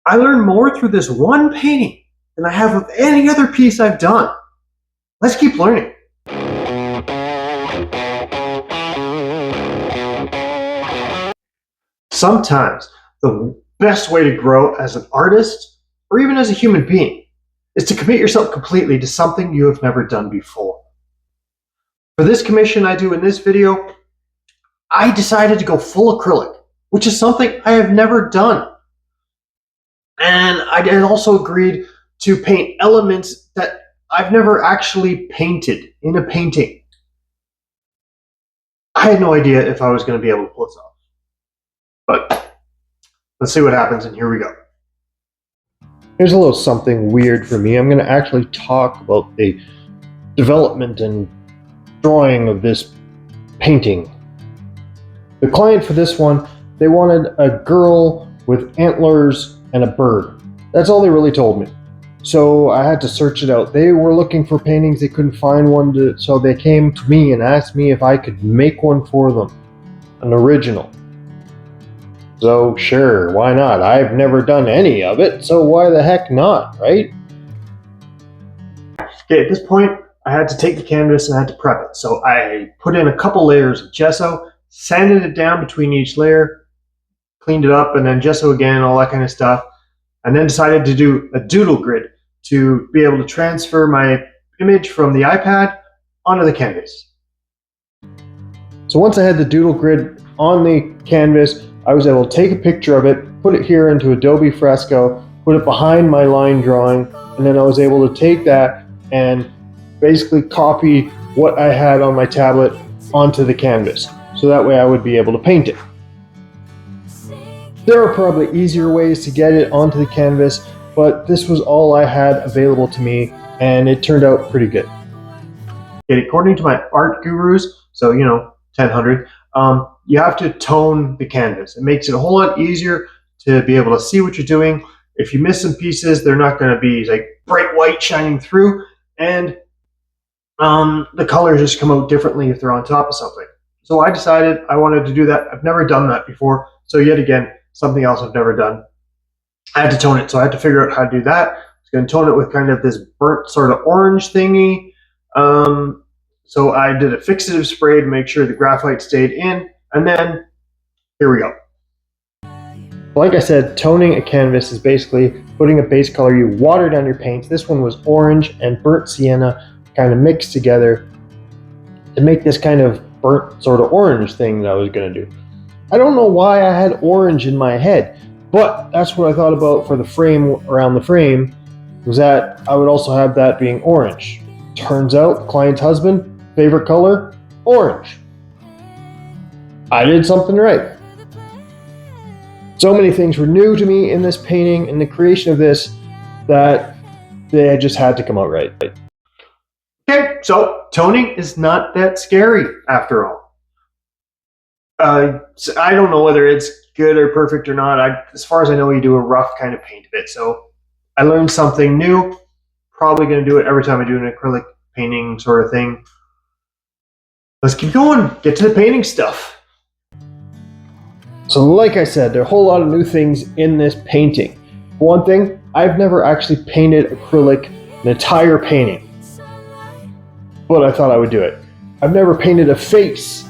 I learned more through this one painting than I have with any other piece I've done. Let's keep learning. Sometimes the best way to grow as an artist, or even as a human being, is to commit yourself completely to something you have never done before. For this commission I do in this video, I decided to go full acrylic, which is something I have never done. And I also agreed to paint elements that I've never actually painted in a painting. I had no idea if I was going to be able to pull this off. But let's see what happens, and here we go. Here's a little something weird for me. I'm going to actually talk about the development and drawing of this painting. The client for this one, they wanted a girl with antlers and a bird. That's all they really told me. So I had to search it out. They were looking for paintings, they couldn't find one, so they came to me and asked me if I could make one for them, an original. So sure, why not? I've never done any of it, so why the heck not, right? Okay, at this point, I had to take the canvas and I had to prep it. So I put in a couple layers of gesso, sanded it down between each layer, cleaned it up, and then gesso again, all that kind of stuff. And then decided to do a doodle grid to be able to transfer my image from the iPad onto the canvas. So once I had the doodle grid on the canvas, I was able to take a picture of it, put it here into Adobe Fresco, put it behind my line drawing, and then I was able to take that and basically copy what I had on my tablet onto the canvas. So that way I would be able to paint it. There are probably easier ways to get it onto the canvas, but this was all I had available to me, and it turned out pretty good. Okay, according to my art gurus, so 1000, you have to tone the canvas. It makes it a whole lot easier to be able to see what you're doing. If you miss some pieces, they're not going to be like bright white shining through, and the colors just come out differently if they're on top of something. So I decided I wanted to do that. I've never done that before, so yet again, something else I've never done. I had to tone it, so I had to figure out how to do that. I was going to tone it with kind of this burnt sort of orange thingy. So I did a fixative spray to make sure the graphite stayed in, and then here we go. Like I said, toning a canvas is basically putting a base color. You water down your paints. This one was orange and burnt sienna kind of mixed together to make this kind of burnt sort of orange thing that I was going to do. I don't know why I had orange in my head, but that's what I thought about for the frame, around the frame, was that I would also have that being orange. Turns out, client's husband, favorite color, orange. I did something right. So many things were new to me in this painting and the creation of this that they just had to come out right. Okay, so toning is not that scary after all. So I don't know whether it's good or perfect or not. As far as I know, you do a rough kind of paint of it. So I learned something new. Probably going to do it every time I do an acrylic painting sort of thing. Let's keep going. Get to the painting stuff. So like I said, there are a whole lot of new things in this painting. For one thing, I've never actually painted acrylic an entire painting, but I thought I would do it. I've never painted a face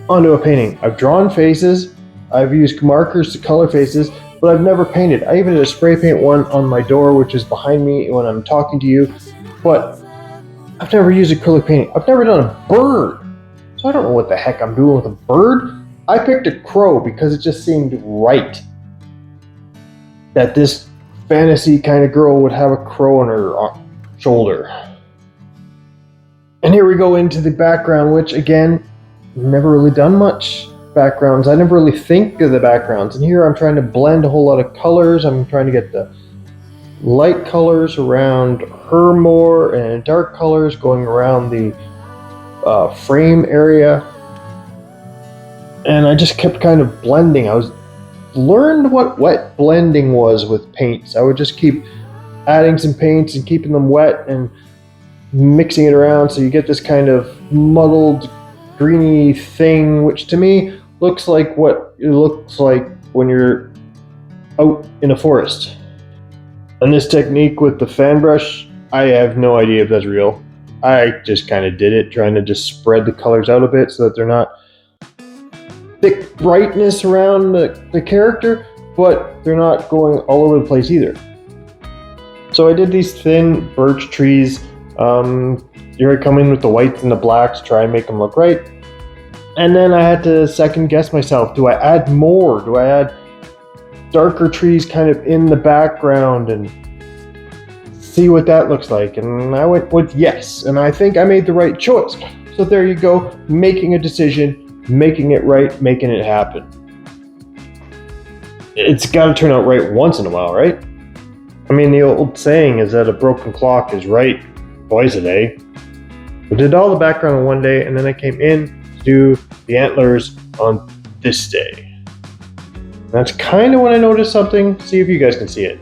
onto a painting. I've drawn faces, I've used markers to color faces, but I've never painted. I even did a spray paint one on my door, which is behind me when I'm talking to you, but I've never used acrylic painting. I've never done a bird, so I don't know what the heck I'm doing with a bird. I picked a crow because it just seemed right that this fantasy kind of girl would have a crow on her shoulder. And here we go into the background, which again, never really done much backgrounds. I never really think of the backgrounds. And here I'm trying to blend a whole lot of colors. I'm trying to get the light colors around her more and dark colors going around the frame area. And I just kept kind of blending. Learned what wet blending was with paints. I would just keep adding some paints and keeping them wet and mixing it around so you get this kind of muddled greeny thing, which to me looks like what it looks like when you're out in a forest. And this technique with the fan brush, I have no idea if that's real. I just kind of did it, trying to just spread the colors out a bit so that they're not thick brightness around the character, but they're not going all over the place either. So I did these thin birch trees. Here I come in with the whites and the blacks, try and make them look right. And then I had to second guess myself. Do I add more? Do I add darker trees kind of in the background and see what that looks like? And I went with yes, and I think I made the right choice. So there you go, making a decision, making it right, making it happen. It's got to turn out right once in a while, right? I mean, the old saying is that a broken clock is right twice a day. I did all the background on one day, and then I came in to do the antlers on this day. That's kind of when I noticed something. See if you guys can see it.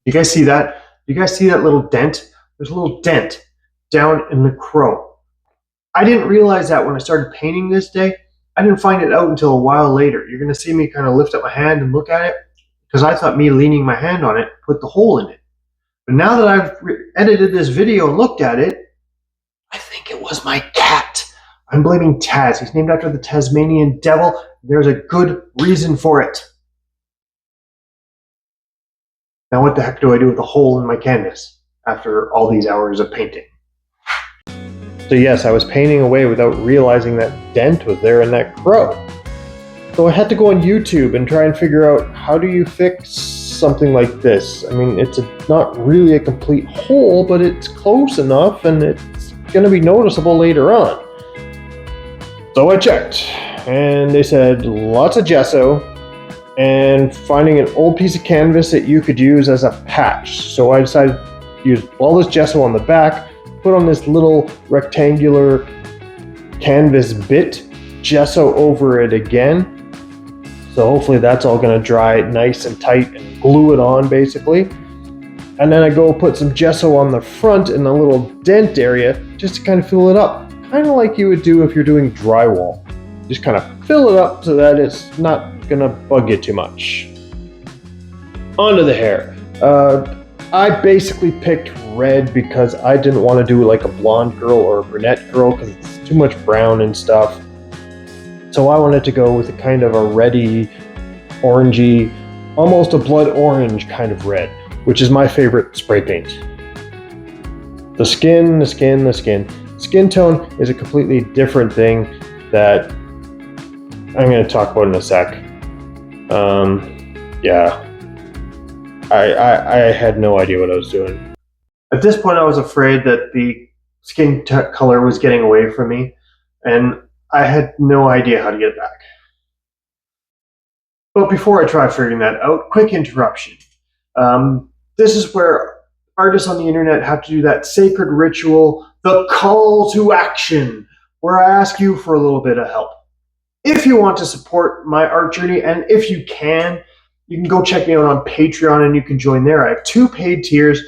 You guys see that? You guys see that little dent? There's a little dent down in the crow. I didn't realize that when I started painting this day. I didn't find it out until a while later. You're going to see me kind of lift up my hand and look at it, because I thought me leaning my hand on it put the hole in it. But now that I've edited this video and looked at it, I think it was my cat. I'm blaming Taz. He's named after the Tasmanian devil. There's a good reason for it. Now what the heck do I do with the hole in my canvas after all these hours of painting? So yes, I was painting away without realizing that dent was there in that crow. So I had to go on YouTube and try and figure out, how do you fix something like this? I mean, it's not really a complete hole, but it's close enough and it's going to be noticeable later on. So I checked, and they said lots of gesso and finding an old piece of canvas that you could use as a patch. So I decided to use all this gesso on the back, put on this little rectangular canvas bit, gesso over it again. So hopefully that's all going to dry nice and tight and glue it on basically. And then I go put some gesso on the front in the little dent area just to kind of fill it up. Kind of like you would do if you're doing drywall. Just kind of fill it up so that it's not going to bug you too much. Onto the hair. I basically picked red because I didn't want to do like a blonde girl or a brunette girl because it's too much brown and stuff. So I wanted to go with a kind of a reddy, orangey, almost a blood orange kind of red, which is my favorite spray paint. The skin. Skin tone is a completely different thing that I'm going to talk about in a sec. Yeah. I had no idea what I was doing. At this point, I was afraid that the skin color was getting away from me, and I had no idea how to get it back. But before I try figuring that out, quick interruption. This is where artists on the internet have to do that sacred ritual, the call to action, where I ask you for a little bit of help. If you want to support my art journey, and if you can go check me out on Patreon and you can join there. I have 2 paid tiers.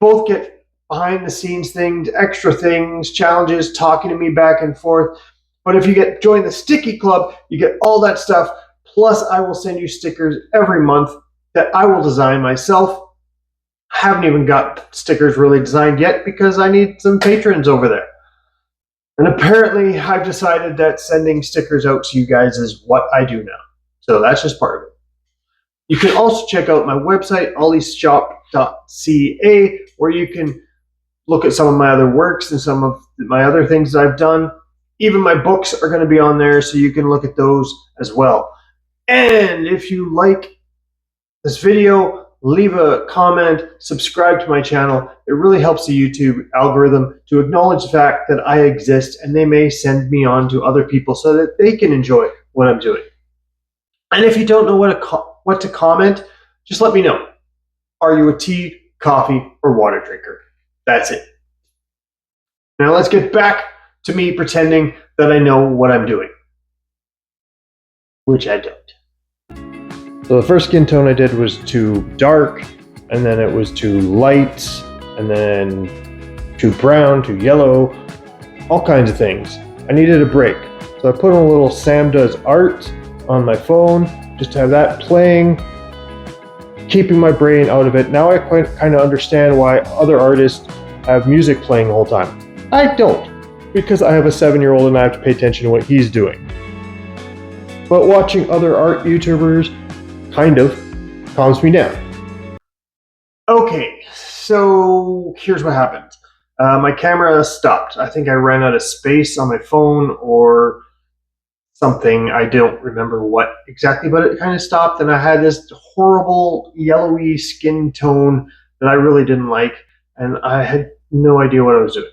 Both get behind the scenes things, extra things, challenges, talking to me back and forth. But if you join the Sticky Club, you get all that stuff. Plus, I will send you stickers every month that I will design myself. I haven't even got stickers really designed yet because I need some patrons over there. And apparently, I've decided that sending stickers out to you guys is what I do now. So that's just part of it. You can also check out my website, ollieshop.ca, where you can look at some of my other works and some of my other things that I've done. Even my books are going to be on there, so you can look at those as well. And if you like this video, leave a comment, subscribe to my channel. It really helps the YouTube algorithm to acknowledge the fact that I exist, and they may send me on to other people so that they can enjoy what I'm doing. And if you don't know what to comment, just let me know. Are you a tea, coffee, or water drinker? That's it. Now let's get back to me pretending that I know what I'm doing, which I don't. So the first skin tone I did was too dark, and then it was too light, and then too brown, too yellow, all kinds of things. I needed a break. So I put on a little Sam Does Art, on my phone, just to have that playing, keeping my brain out of it. Now I quite kind of understand why other artists have music playing the whole time. I don't, because I have a 7-year-old and I have to pay attention to what he's doing. But watching other art YouTubers kind of calms me down. Okay, so here's what happened. My camera stopped. I think I ran out of space on my phone or something. I don't remember what exactly, but it kind of stopped, and I had this horrible yellowy skin tone that I really didn't like, and I had no idea what I was doing.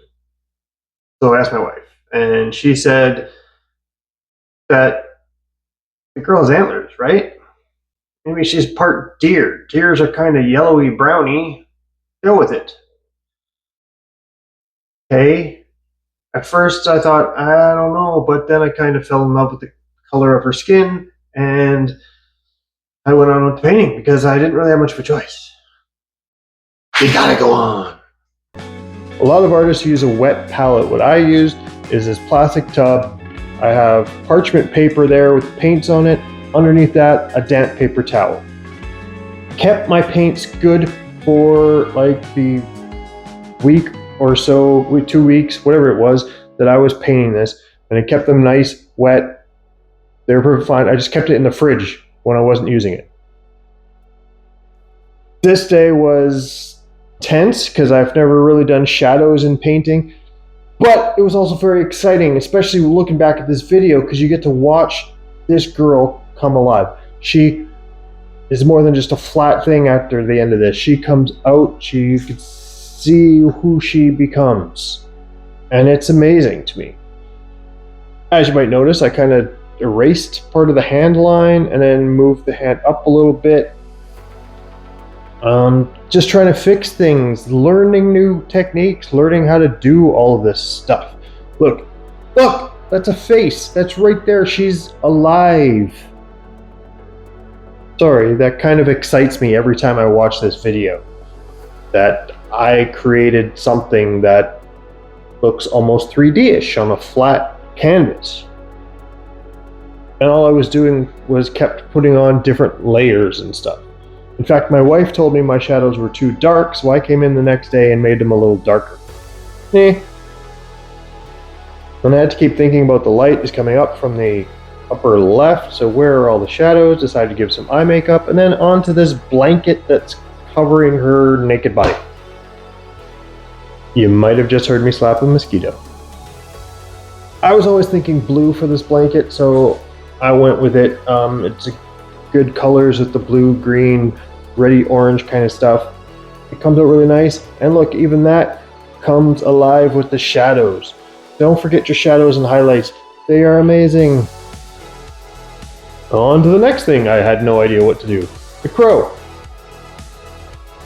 So I asked my wife, and she said that the girl has antlers, right? Maybe she's part deer. Deers are kind of yellowy browny. Go with it. Okay. At first I thought, I don't know, but then I kind of fell in love with the color of her skin, and I went on with the painting because I didn't really have much of a choice. You gotta go on. A lot of artists use a wet palette. What I used is this plastic tub. I have parchment paper there with paints on it. Underneath that, a damp paper towel. Kept my paints good for like the week or so, 2 weeks, whatever it was that I was painting this, and I kept them nice, wet. They were perfectly fine. I just kept it in the fridge when I wasn't using it. This day was tense because I've never really done shadows in painting, but it was also very exciting, especially looking back at this video, because you get to watch this girl come alive. She is more than just a flat thing after the end of this. She comes out, you can see who she becomes, and it's amazing to me. As you might notice, I kind of erased part of the hand line and then moved the hand up a little bit. Just trying to fix things, learning new techniques, learning how to do all of this stuff. Look, that's a face. That's right there. She's alive. Sorry, that kind of excites me every time I watch this video. That I created something that looks almost 3D-ish on a flat canvas. And all I was doing was kept putting on different layers and stuff. In fact, my wife told me my shadows were too dark, so I came in the next day and made them a little darker. And I had to keep thinking about the light is coming up from the upper left, so where are all the shadows? Decided to give some eye makeup, and then onto this blanket that's covering her naked body. You might have just heard me slap a mosquito. I was always thinking blue for this blanket, so I went with it. It's good colors with the blue, green, reddy orange kind of stuff. It comes out really nice, and look, even that comes alive with the shadows. Don't forget your shadows and highlights. They are amazing. On to the next thing I had no idea what to do. The crow.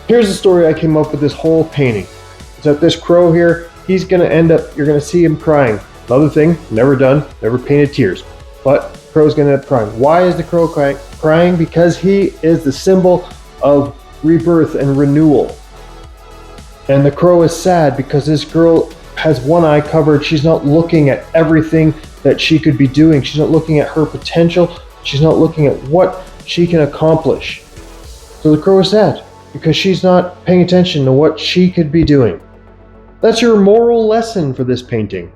Here's the story I came up with this whole painting. It's that this crow here, he's going to end up, you're going to see him crying. Another thing, never done, never painted tears. But crow's going to end up crying. Why is the crow crying? Because he is the symbol of rebirth and renewal. And the crow is sad because this girl has one eye covered. She's not looking at everything that she could be doing. She's not looking at her potential. She's not looking at what she can accomplish. So the crow is sad because she's not paying attention to what she could be doing. That's your moral lesson for this painting.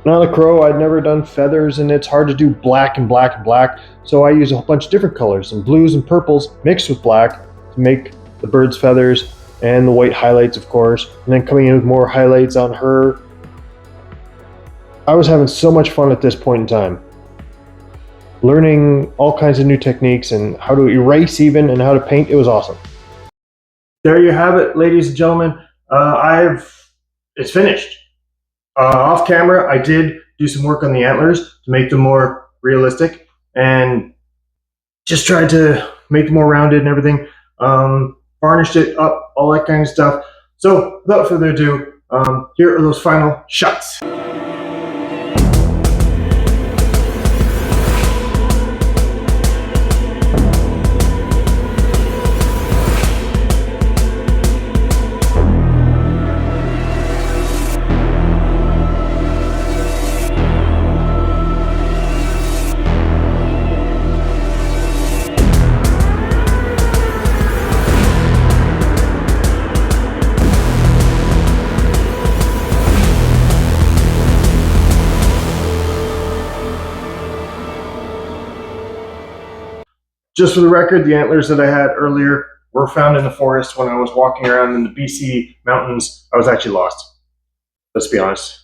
Now the crow, I'd never done feathers, and it's hard to do black and black and black, so I use a whole bunch of different colors, and blues and purples mixed with black to make the bird's feathers, and the white highlights, of course, and then coming in with more highlights on her. I was having so much fun at this point in time. Learning all kinds of new techniques and how to erase even and how to paint. It was awesome. There you have it, ladies and gentlemen. It's finished. Off camera, I did do some work on the antlers to make them more realistic and just tried to make them more rounded and everything. Varnished it up, all that kind of stuff. So without further ado, here are those final shots. Just for the record, the antlers that I had earlier were found in the forest when I was walking around in the BC mountains. I was actually lost. Let's be honest.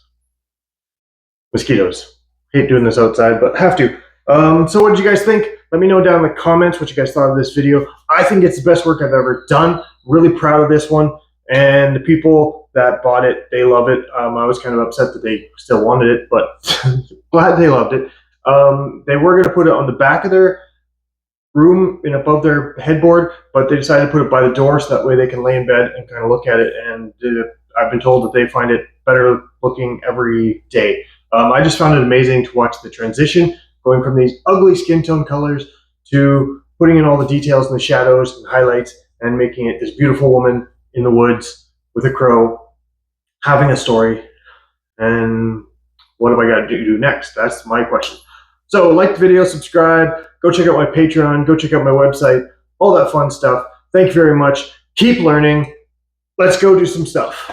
Mosquitoes. Hate doing this outside, but have to. So what did you guys think? Let me know down in the comments what you guys thought of this video. I think it's the best work I've ever done. Really proud of this one. And the people that bought it, they love it. I was kind of upset that they still wanted it, but glad they loved it. They were going to put it on the back of their room and above their headboard, but they decided to put it by the door so that way they can lay in bed and kind of look at it. And I've been told that they find it better looking every day. I just found it amazing to watch the transition going from these ugly skin tone colors to putting in all the details and the shadows and highlights and making it this beautiful woman in the woods with a crow having a story. And what have I got to do next? That's my question. So like the video, subscribe, go check out my Patreon, go check out my website, all that fun stuff. Thank you very much. Keep learning. Let's go do some stuff.